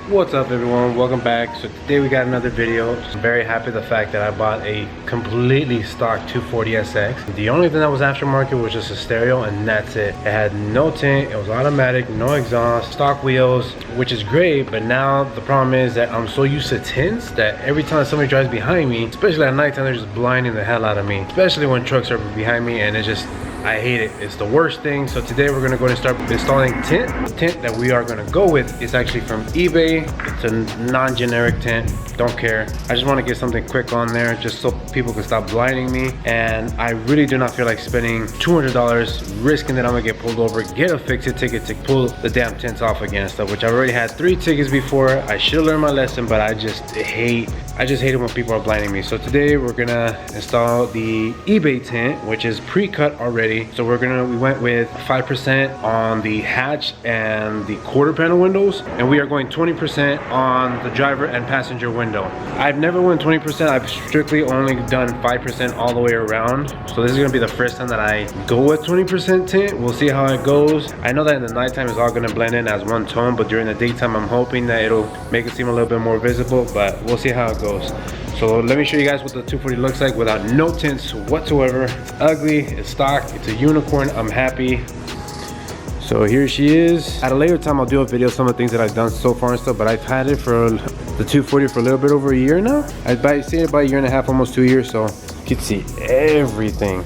What's up everyone, welcome back. So today we got another video. I'm very happy the fact that I bought a completely stock 240SX. The only thing that was aftermarket was just a stereo and that's it. It had no tint, it was automatic, no exhaust, stock wheels, which is great, but now the problem is that I'm so used to tints that every time somebody drives behind me, especially at nighttime, they're just blinding the hell out of me. Especially when trucks are behind me and it's just, I hate it. It's the worst thing. So today we're gonna go and start installing tint. The tint that we are gonna go with is actually from eBay. It's a non-generic tint, don't care. I just wanna get something quick on there just so people can stop blinding me. And I really do not feel like spending $200, risking that I'm gonna get pulled over, get a fix-it ticket to pull the damn tints off again and stuff, which I've already had 3 tickets before. I should learn my lesson, but I just hate it when people are blinding me. So today we're gonna install the eBay tint, which is pre-cut already. So we went with 5% on the hatch and the quarter panel windows, and we are going 20% on the driver and passenger window. I've never went 20%, I've strictly only done 5% all the way around. So this is gonna be the first time that I go with 20% tint. We'll see how it goes. I know that in the nighttime it's all gonna blend in as one tone, but during the daytime I'm hoping that it'll make it seem a little bit more visible, but we'll see how it goes. So let me show you guys what the 240 looks like without no tints whatsoever. It's ugly, it's stock, it's a unicorn, I'm happy. So here she is. At a later time I'll do a video of some of the things that I've done so far and stuff, but I've had it for the 240 for a little bit over a year now. I'd say about a year and a half, almost 2 years, so you can see everything.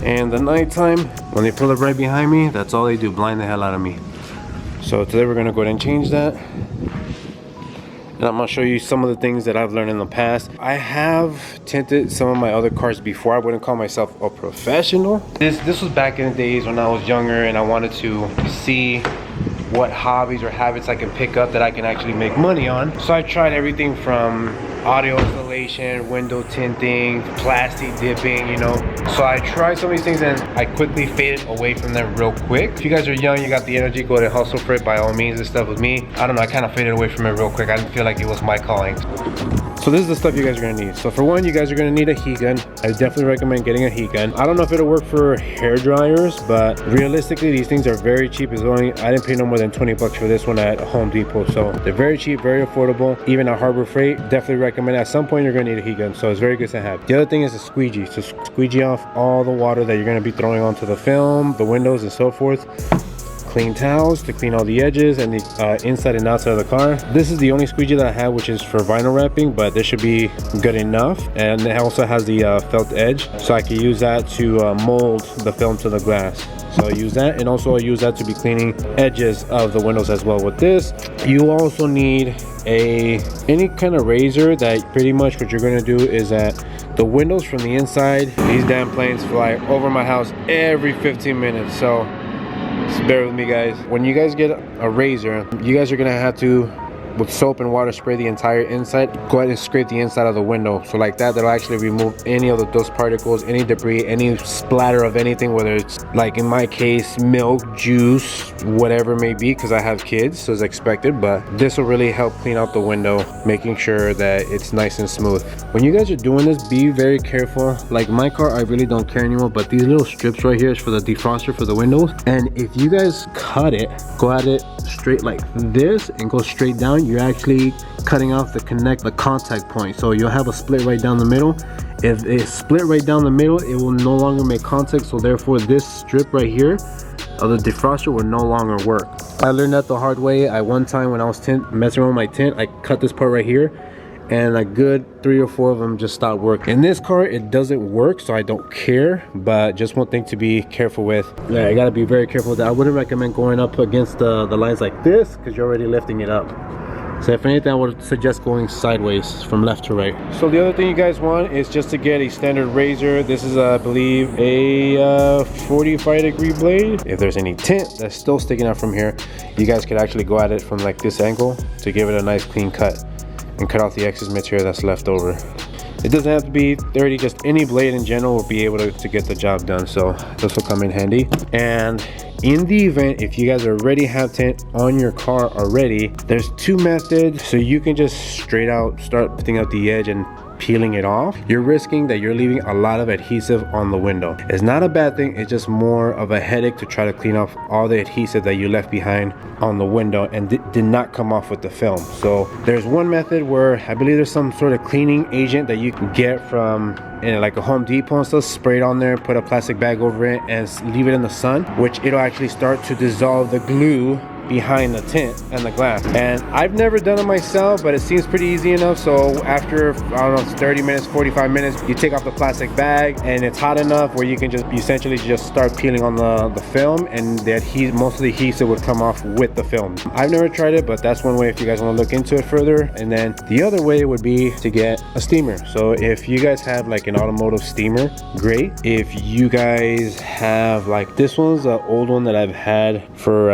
And the nighttime, when they pull up right behind me, that's all they do, blind the hell out of me. So today we're gonna go ahead and change that. And I'm gonna show you some of the things that I've learned in the past. I have tinted some of my other cars before. I wouldn't call myself a professional. This was back in the days when I was younger and I wanted to see what hobbies or habits I can pick up that I can actually make money on. So I tried everything from audio installation, window tinting, plastic dipping, you know. So I tried some of these things and I quickly faded away from them real quick. If you guys are young, you got the energy, go ahead and hustle for it by all means and stuff. With me, I don't know, I kind of faded away from it real quick. I didn't feel like it was my calling. So this is the stuff you guys are gonna need. So for one, you guys are gonna need a heat gun. I definitely recommend getting a heat gun. I don't know if it'll work for hair dryers, but realistically, these things are very cheap. I didn't pay no more than 20 bucks for this one at Home Depot. So they're very cheap, very affordable. Even at Harbor Freight, definitely recommend. At some point, you're gonna need a heat gun, so it's very good to have. The other thing is a squeegee. So squeegee off all the water that you're gonna be throwing onto the film, the windows, and so forth. Clean towels to clean all the edges and the inside and outside of the car. This is the only squeegee that I have, which is for vinyl wrapping, but this should be good enough. And it also has the felt edge, so I can use that to mold the film to the glass. So I use that, and also I use that to be cleaning edges of the windows as well. With this, you also need any kind of razor. That pretty much what you're going to do is that the windows from the inside, these damn planes fly over my house every 15 minutes. So just bear with me, guys. When you guys get a razor, you guys are gonna have to, with soap and water, spray the entire inside. Go ahead and scrape the inside of the window. So like that'll actually remove any of the dust particles, any debris, any splatter of anything, whether it's like in my case, milk, juice, whatever it may be, because I have kids, so it's expected. But this will really help clean out the window, making sure that it's nice and smooth. When you guys are doing this, be very careful. Like my car, I really don't care anymore, but these little strips right here is for the defroster for the windows. And if you guys cut it, go at it straight like this and go straight down, you're actually cutting off the contact point. So you'll have a split right down the middle. If it's split right down the middle, it will no longer make contact, so therefore this strip right here of the defroster will no longer work. I learned that the hard way. One time when I was messing around with my tint, I cut this part right here, and a good 3 or 4 of them just stopped working. In this car, it doesn't work, so I don't care, but just one thing to be careful with. Yeah, I gotta be very careful with that. I wouldn't recommend going up against the lines like this, because you're already lifting it up. So if anything, I would suggest going sideways from left to right. So the other thing you guys want is just to get a standard razor. This is, I believe, a 45-degree blade. If there's any tint that's still sticking out from here, you guys could actually go at it from like this angle to give it a nice clean cut and cut off the excess material that's left over. It doesn't have to be 30, just any blade in general will be able to get the job done. So this will come in handy. And in the event, if you guys already have tint on your car already, there's 2 methods. So you can just straight out start putting out the edge and peeling it off, you're risking that you're leaving a lot of adhesive on the window. It's not a bad thing, it's just more of a headache to try to clean off all the adhesive that you left behind on the window and did not come off with the film. So there's one method where I believe there's some sort of cleaning agent that you can get from like a Home Depot and stuff, spray it on there, put a plastic bag over it and leave it in the sun, which it'll actually start to dissolve the glue behind the tint and the glass. And I've never done it myself, but it seems pretty easy enough. So after, I don't know, 30 minutes, 45 minutes, you take off the plastic bag and it's hot enough where you can just essentially just start peeling on the film, and most of the adhesive would come off with the film. I've never tried it, but that's one way if you guys want to look into it further. And then the other way would be to get a steamer. So if you guys have like an automotive steamer, great. If you guys have like, this one's an old one that I've had for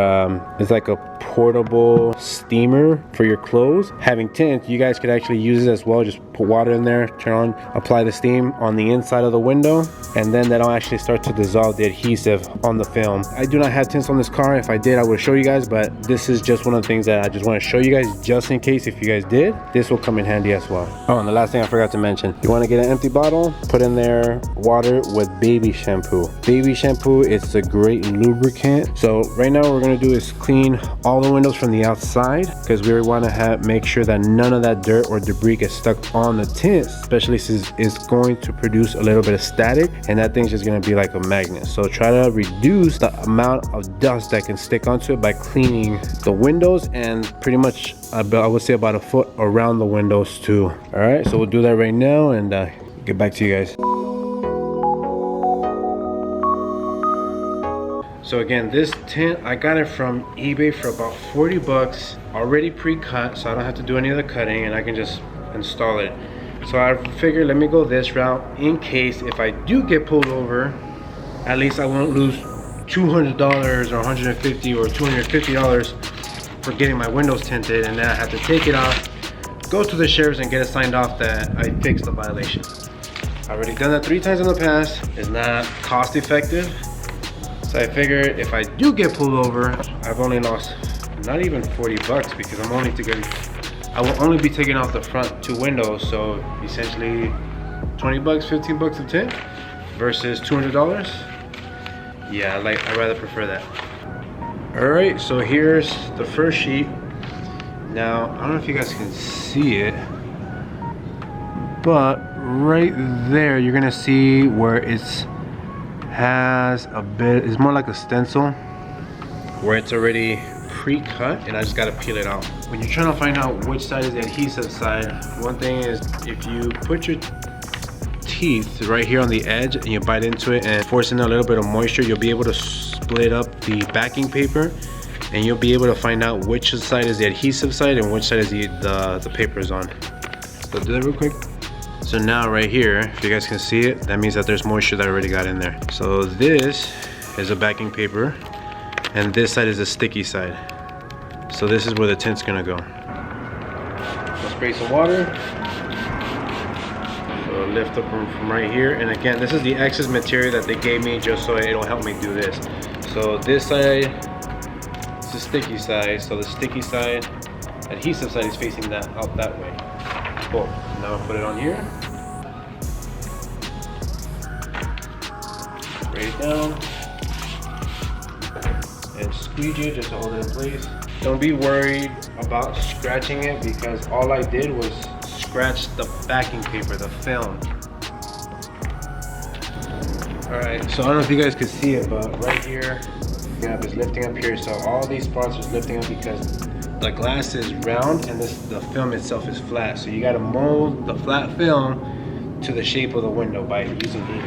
it's like a portable steamer for your clothes. Having tint, you guys could actually use it as well. Just put water in there, turn on, apply the steam on the inside of the window, and then that'll actually start to dissolve the adhesive on the film. I do not have tints on this car. If I did, I would show you guys, but this is just one of the things that I just want to show you guys, just in case if you guys did, this will come in handy as well. Oh, and the last thing I forgot to mention, you want to get an empty bottle, put in there water with baby shampoo. Baby shampoo, it's a great lubricant. So right now what we're going to do is clean all the windows from the outside, because we want to make sure that none of that dirt or debris gets stuck on the tint, especially since it's going to produce a little bit of static, and that thing's just going to be like a magnet. So try to reduce the amount of dust that can stick onto it by cleaning the windows, and pretty much I would say about a foot around the windows too. All right, so we'll do that right now and get back to you guys. So again, this tint, I got it from eBay for about 40 bucks, already pre-cut, so I don't have to do any of the cutting and I can just install it. So I figured, let me go this route in case if I do get pulled over, at least I won't lose $200 or $150 or $250 for getting my windows tinted, and then I have to take it off, go to the sheriff's and get it signed off that I fixed the violation. I've already done that 3 times in the past. It's not cost effective. So I figured if I do get pulled over, I've only lost not even 40 bucks, because I will only be taking off the front 2 windows. So essentially 20 bucks, 15 bucks of tint versus $200. Yeah, I rather prefer that. All right, so here's the first sheet. Now, I don't know if you guys can see it, but right there, you're gonna see where it's has a bit, it's more like a stencil where it's already pre-cut, and I just got to peel it out. When you're trying to find out which side is the adhesive side, one thing is if you put your teeth right here on the edge and you bite into it and force in a little bit of moisture, you'll be able to split up the backing paper, and you'll be able to find out which side is the adhesive side and which side is the paper is on. So do that real quick. So now right here, if you guys can see it, that means that there's moisture that I already got in there. So this is a backing paper, and this side is the sticky side. So this is where the tint's gonna go. I'll spray some water. So lift up from right here, and again, this is the excess material that they gave me just so it'll help me do this. So this side is the sticky side, so the sticky side, adhesive side is facing out that way. Cool. Now I'll put it on here. Spray it down. And squeegee it just to hold it in place. Don't be worried about scratching it, because all I did was scratch the backing paper, the film. Alright, so I don't know if you guys could see it, but right here, you have this lifting up here. So all these spots are lifting up because the glass is round and the film itself is flat. So you got to mold the flat film to the shape of the window by using heat.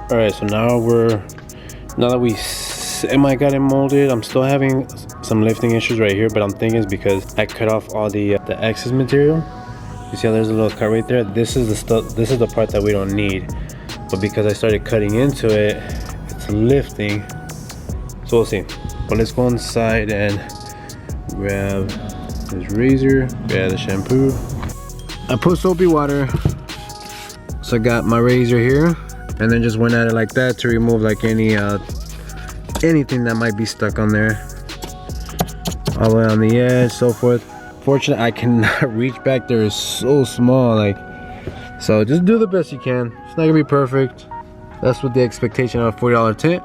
All right, so now that we semi got it molded, I'm still having some lifting issues right here, but I'm thinking it's because I cut off all the excess material. You see how there's a little cut right there? This is the stuff, this is the part that we don't need, but because I started cutting into it, it's lifting. So we'll see. But let's go inside and grab this razor, grab the shampoo. I put soapy water, so I got my razor here, and then just went at it like that to remove like any anything that might be stuck on there, all the way on the edge, so forth. Fortunately, I cannot reach back there, it's so small, like, so just do the best you can. It's not gonna be perfect. That's what the expectation of a $40 tint,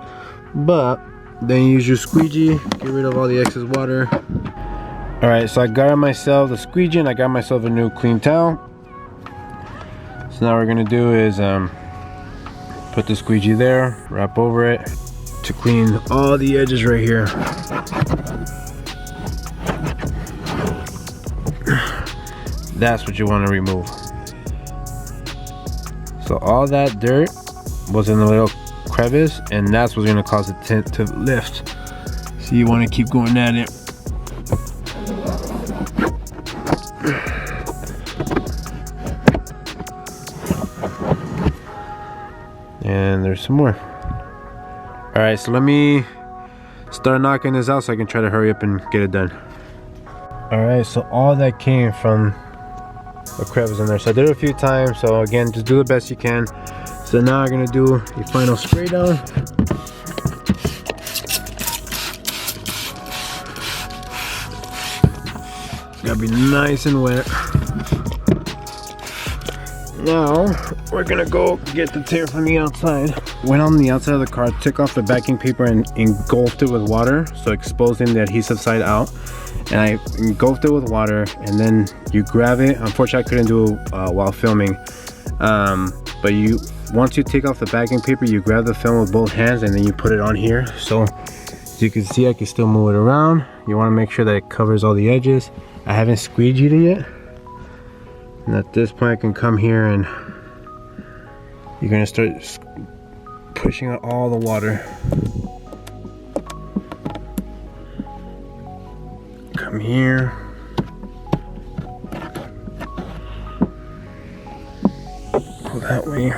but then you use your squeegee, get rid of all the excess water. All right, so I got myself the squeegee and I got myself a new clean towel. So now what we're gonna do is put the squeegee there, wrap over it to clean all the edges right here. That's what you want to remove. So all that dirt was in the little crevice, and that's what's going to cause the tint to lift. So you want to keep going at it. And there's some more. All right, so let me start knocking this out so I can try to hurry up and get it done. All right, so all that came from the crevice in there. So I did it a few times. So again, just do the best you can. So now I'm gonna do a final spray down. Gotta be nice and wet. Now we're gonna go get the tear from the outside. Went on the outside of the car, took off the backing paper and engulfed it with water, so exposing the adhesive side out. And I engulfed it with water, and then you grab it. Unfortunately, I couldn't do it while filming. But once you take off the backing paper, you grab the film with both hands and then you put it on here. So as you can see, I can still move it around. You want to make sure that it covers all the edges. I haven't squeegeed it yet. And at this point, I can come here and you're gonna start pushing out all the water. Come here. Pull that way.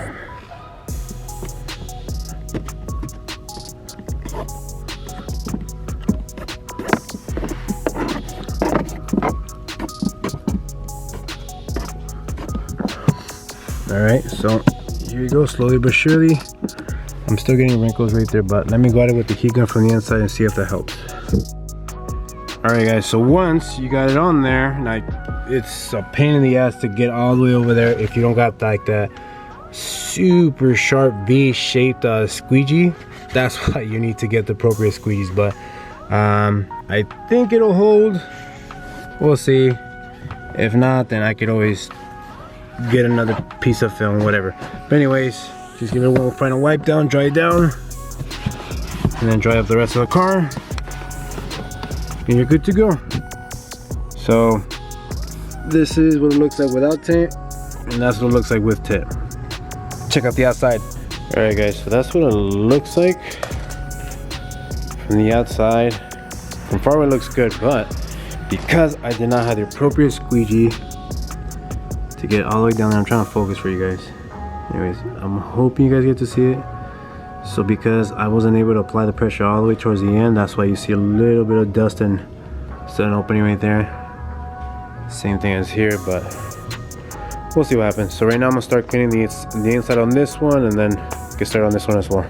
All right, so here you go, slowly but surely. I'm still getting wrinkles right there, but let me go at it with the heat gun from the inside and see if that helps. All right, guys, so once you got it on there, like, it's a pain in the ass to get all the way over there if you don't got like that super sharp V-shaped squeegee. That's why you need to get the appropriate squeegees, but I think it'll hold. We'll see. If not, then I could always get another piece of film, whatever. But anyways, just give it one final wipe down, dry it down, and then dry up the rest of the car, and you're good to go. So this is what it looks like without tint, and that's what it looks like with tint. Check out the outside. All right, guys, so that's what it looks like from the outside. From far away it looks good, but because I did not have the appropriate squeegee to get all the way down there, I'm trying to focus for you guys. Anyways, I'm hoping you guys get to see it. So because I wasn't able to apply the pressure all the way towards the end, that's why you see a little bit of dust and still an opening right there. Same thing as here, but we'll see what happens. So right now I'm gonna start cleaning the inside on this one, and then get started on this one as well.